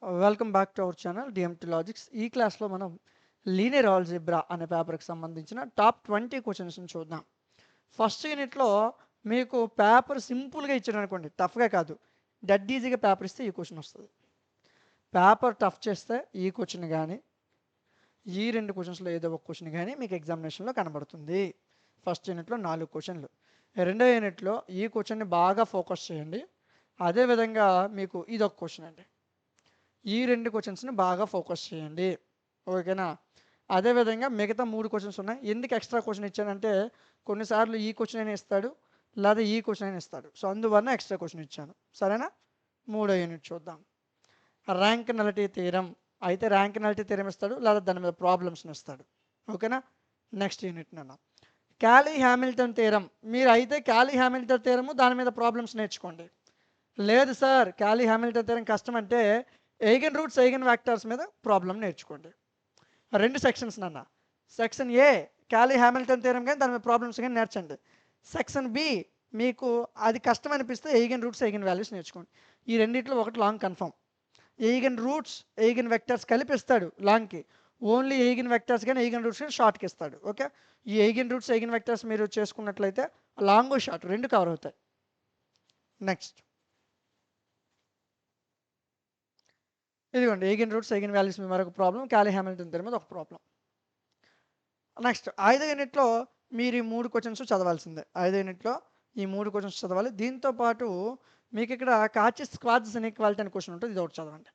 Welcome back to our channel DMT logics. ఈ క్లాస్లో మనం లీనియర్ ఆల్జీబ్రా అనే పేపర్కి సంబంధించిన టాప్ 20 క్వశ్చన్స్ని చూద్దాం. ఫస్ట్ యూనిట్లో మీకు పేపర్ సింపుల్గా ఇచ్చాడు అనుకోండి, టఫ్గా కాదు, డెడ్ ఈజీగా పేపర్ ఇస్తే ఈ క్వశ్చన్ వస్తుంది. పేపర్ టఫ్ చేస్తే ఈ క్వశ్చన్ కానీ ఈ రెండు క్వశ్చన్స్లో ఏదో ఒక క్వశ్చన్ కానీ మీకు ఎగ్జామినేషన్లో కనబడుతుంది. ఫస్ట్ యూనిట్లో 4 క్వశ్చన్లు. రెండో యూనిట్లో ఈ క్వశ్చన్ని బాగా ఫోకస్ చేయండి. అదేవిధంగా మీకు ఇదొక క్వశ్చన్ అండి. ఈ రెండు క్వశ్చన్స్ని బాగా ఫోకస్ చేయండి, ఓకేనా? అదేవిధంగా మిగతా 3 క్వశ్చన్స్ ఉన్నాయి. ఎందుకు ఎక్స్ట్రా క్వశ్చన్ ఇచ్చానంటే కొన్నిసార్లు ఈ క్వశ్చన్ అయినా ఇస్తాడు, లేదా ఈ క్వశ్చన్ అయినా ఇస్తాడు. సో అందువల్ల ఎక్స్ట్రా క్వశ్చన్ ఇచ్చాను, సరేనా? మూడో యూనిట్ చూద్దాం. Rank nullity theorem. అయితే ర్యాంక్ నలిటీ థీరం ఇస్తాడు, లేదా దాని మీద ప్రాబ్లమ్స్ని ఇస్తాడు, ఓకేనా? నెక్స్ట్ యూనిట్ నన్ను క్యాలీ హ్యామిల్టన్ థీరం. మీరు అయితే క్యాలీ హ్యామిల్టన్ థీరము దాని మీద ప్రాబ్లమ్స్ నేర్చుకోండి. లేదు సార్ క్యాలీ హ్యామిల్టన్ థీరం కష్టం అంటే ఎయిగన్ రూట్స్ ఎయిగన్ వెక్టర్స్ మీద ప్రాబ్లం నేర్చుకోండి. రెండు సెక్షన్స్ నాన్న. సెక్షన్ ఏ క్యాలీ హ్యామిల్టన్ థియరం కానీ దాని మీద ప్రాబ్లమ్స్ కానీ నేర్చండి. సెక్షన్ బి మీకు అది కష్టం అనిపిస్తే ఎయిగన్ రూట్స్ ఎయిగన్ వాల్యూస్ నేర్చుకోండి. ఈ రెండిట్లో ఒకటి long confirm. Eigen roots eigen vectors కలిపిస్తాడు లాంగ్కి, ఓన్లీ ఎయిగన్ వెక్టర్స్ కానీ ఎయిగన్ రూట్స్ కానీ షార్ట్కి ఇస్తాడు, ఓకే? ఈ ఎయిగన్ రూట్స్ ఎయిగన్ వెక్టర్స్ మీరు చేసుకున్నట్లయితే లాంగ్ షార్ట్ రెండు కవర్ అవుతాయి. నెక్స్ట్ ఇదిగోండి, ఎయిగన్ రూట్స్ ఎయిగన్ వాల్యూస్ మీద మరొక ప్రాబ్లం, క్యాలీ హ్యామిల్టన్ థియరం మీద ఒక ప్రాబ్లం. నెక్స్ట్ 5వ యూనిట్లో మీరు ఈ 3 క్వశ్చన్స్ చదవాల్సిందే. 5వ యూనిట్లో ఈ 3 క్వశ్చన్స్ చదవాలి. దీంతో పాటు మీకు ఇక్కడ కాచెస్ స్క్వాడ్స్ ఇన్ఈక్వాలిటీ అనే క్వశ్చన్ ఉంటుంది, ఇది ఒకటి చదవండి.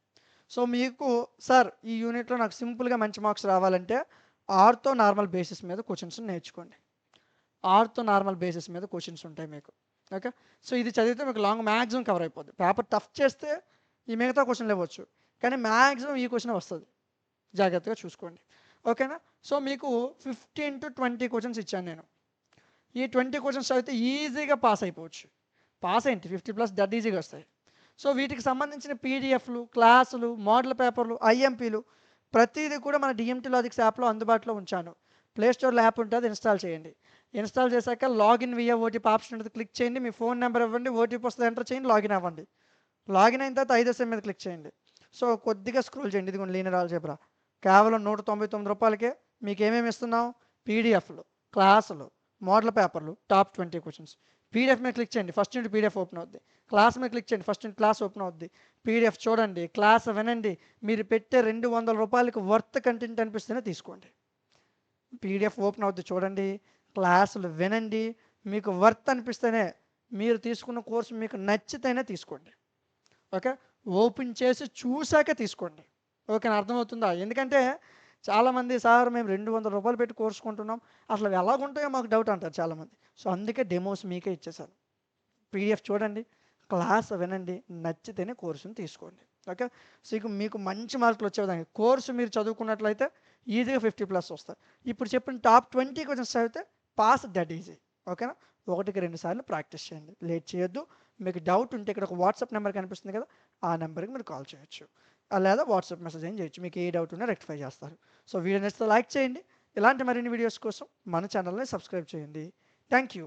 సో మీకు సార్ ఈ యూనిట్లో నాకు సింపుల్గా మంచి మార్క్స్ రావాలంటే ఆర్తో నార్మల్ బేసిస్ మీద క్వశ్చన్స్ నేర్చుకోండి. ఆర్తో నార్మల్ బేసిస్ మీద క్వశ్చన్స్ ఉంటాయి మీకు, ఓకే? సో ఇది చదివితే మీకు లాంగ్ మ్యాక్సిమం కవర్ అయిపోద్ది. పేపర్ టఫ్ చేస్తే ఈ మిగతా క్వశ్చన్లు ఇవ్వచ్చు, కానీ మ్యాక్సిమం ఈ క్వశ్చన్ వస్తుంది, జాగ్రత్తగా చూసుకోండి, ఓకేనా? సో మీకు 15 to 20 క్వశ్చన్స్ ఇచ్చాను నేను. ఈ 20 క్వశ్చన్స్ చదివితే ఈజీగా పాస్ అయిపోవచ్చు. పాస్ ఏంటి 50+ డెడ్ ఈజీగా వస్తాయి. సో వీటికి సంబంధించిన పీడిఎఫ్లు, క్లాసులు, మోడల్ పేపర్లు, ఐఎంపీలు ప్రతిదీ కూడా మన డిఎంటి లాజిక్స్ యాప్లో అందుబాటులో ఉంచాను. ప్లేస్టోర్లో యాప్ ఉంటుంది, ఇన్స్టాల్ చేయండి. ఇన్స్టాల్ చేశాక లాగిన్ వియా ఓటీపీ ఆప్షన్ ఉంటుంది, క్లిక్ చేయండి. మీ ఫోన్ నెంబర్ ఇవ్వండి, ఓటీపీ వస్తుంది, ఎంటర్ చేయండి, లాగిన్ అవ్వండి. లాగిన్ అయిన తర్వాత 5 SM మీద క్లిక్ చేయండి. సో కొద్దిగా స్క్రోల్ చేయండి. ఇదిగోండి లీనియర్ ఆల్జీబ్రా కేవలం 199 రూపాయలకే మీకు ఏమేమి ఇస్తున్నాం? పీడిఎఫ్లు, క్లాసులు, మోడల్ పేపర్లు, టాప్ 20 క్వశ్చన్స్. పీడిఎఫ్ మీద క్లిక్ చేయండి, ఫస్ట్ యూనిట్ పీడిఎఫ్ ఓపెన్ అవుద్ది. క్లాస్ మీద క్లిక్ చేయండి, ఫస్ట్ యూనిట్ క్లాస్ ఓపెన్ అవుద్ది. పీడిఎఫ్ చూడండి, క్లాస్ వినండి. మీరు పెట్టే 200 రూపాయలకి వర్త్ కంటెంట్ అనిపిస్తేనే తీసుకోండి. పీడిఎఫ్ ఓపెన్ అవుద్ది చూడండి, క్లాసులు వినండి. మీకు వర్త్ అనిపిస్తేనే, మీరు తీసుకున్న కోర్సు మీకు నచ్చితేనే తీసుకోండి, ఓకే? ఓపెన్ చేసి చూశాక తీసుకోండి, ఓకేనా? అర్థమవుతుందా? ఎందుకంటే చాలామంది సార్ మేము 200 రూపాయలు పెట్టి కోర్సు కొంటున్నాం, అసలు ఎలాగుంటాయో మాకు డౌట్ అంటారు చాలామంది. సో అందుకే డెమోస్ మీకే ఇచ్చేసాను. పీడిఎఫ్ చూడండి, క్లాస్ వినండి, నచ్చితేనే కోర్సుని తీసుకోండి, ఓకే? సో ఇక మీకు మంచి మార్కులు వచ్చేదానికి కోర్సు మీరు చదువుకున్నట్లయితే ఈజీగా 50+ వస్తాయి. ఇప్పుడు చెప్పిన టాప్ 20 క్వశ్చన్స్ చదివితే పాస్ డెడ్ ఈజీ, ఓకేనా? 1-2 సార్లు ప్రాక్టీస్ చేయండి, లేట్ చేయొద్దు. మీకు డౌట్ ఉంటే ఇక్కడ ఒక వాట్సాప్ నెంబర్ కనిపిస్తుంది కదా, ఆ నెంబర్కి మీరు కాల్ చేయొచ్చు, లేదా వాట్సాప్ మెసేజ్ ఏం చేయొచ్చు. మీకు ఏ డౌట్ ఉన్నా రెక్టిఫై చేస్తారు. సో వీడియో నచ్చితే లైక్ చేయండి. ఇలాంటి మరిన్ని వీడియోస్ కోసం మన ఛానల్ని సబ్స్క్రైబ్ చేయండి. Thank you.